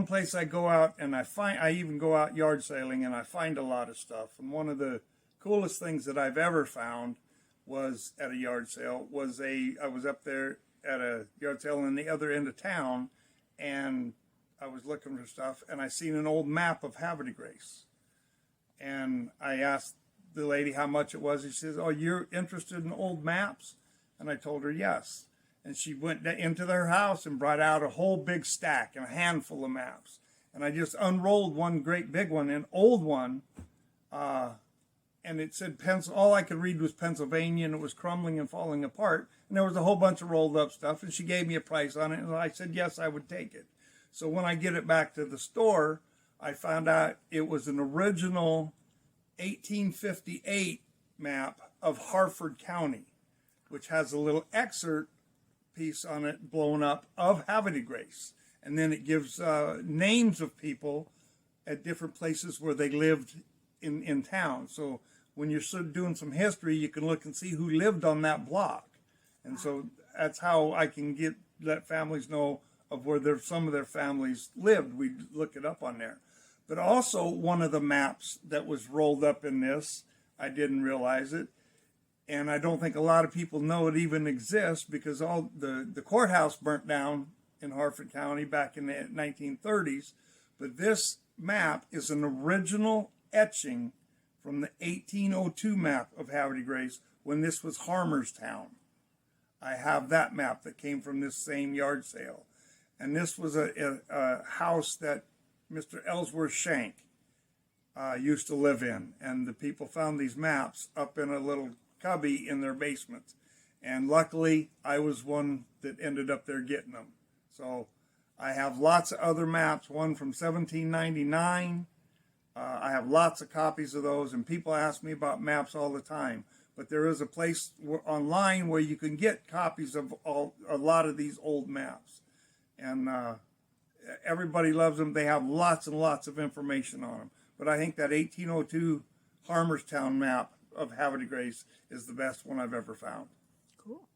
place I go out and I even go out yard sailing and I find a lot of stuff. And one of the coolest things that I've ever found was at a yard sale I was up there at a yard sale in the other end of town, and I was looking for stuff, and I seen an old map of Havre de Grace. And I asked the lady how much it was. She says, "Oh, you're interested in old maps?" And I told her yes. And she went into their house and brought out a whole big stack and a handful of maps. And I just unrolled one great big one, an old one, and it said all I could read was Pennsylvania, and it was crumbling and falling apart. And there was a whole bunch of rolled up stuff, and she gave me a price on it, and I said yes, I would take it. So when I get it back to the store, I found out it was an original 1858 map of Harford County, which has a little excerpt piece on it blown up of Havre de Grace. And then it gives names of people at different places where they lived in town. So when you're sort of doing some history, you can look and see who lived on that block. And so that's how I can let families know of where some of their families lived. We look it up on there. But also one of the maps that was rolled up in this, I didn't realize it, and I don't think a lot of people know it even exists, because all the courthouse burnt down in Harford County back in the 1930s. But this map is an original etching from the 1802 map of Havre de Grace when this was Harmerstown. I have that map that came from this same yard sale. And this was a house that Mr. Ellsworth Shank used to live in. And the people found these maps up in a little cubby in their basement. And luckily, I was one that ended up there getting them. So I have lots of other maps, one from 1799. I have lots of copies of those, and people ask me about maps all the time. But there is a place online where you can get copies of a lot of these old maps. And everybody loves them. They have lots and lots of information on them. But I think that 1802 Harmerstown map of Havre de Grace is the best one I've ever found. Cool.